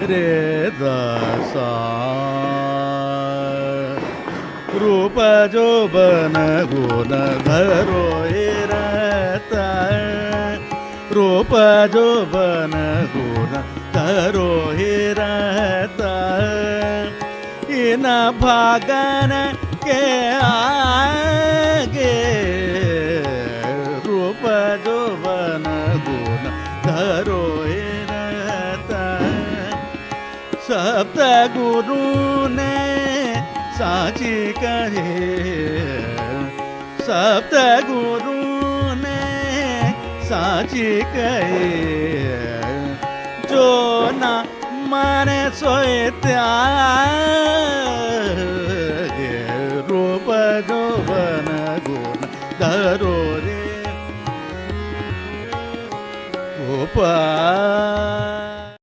रे द सा रूप जोबन गुण धरो रहता रूप जोबन गुण धरो रहता इन भागन के आगे रूप जोबन गुण धरो रहता सप्त गुरु ने साची कहे सप्त गुरु ने साची कहे जो न माने सोए त्याग रूप जोबन गुण धरो रे गोपाल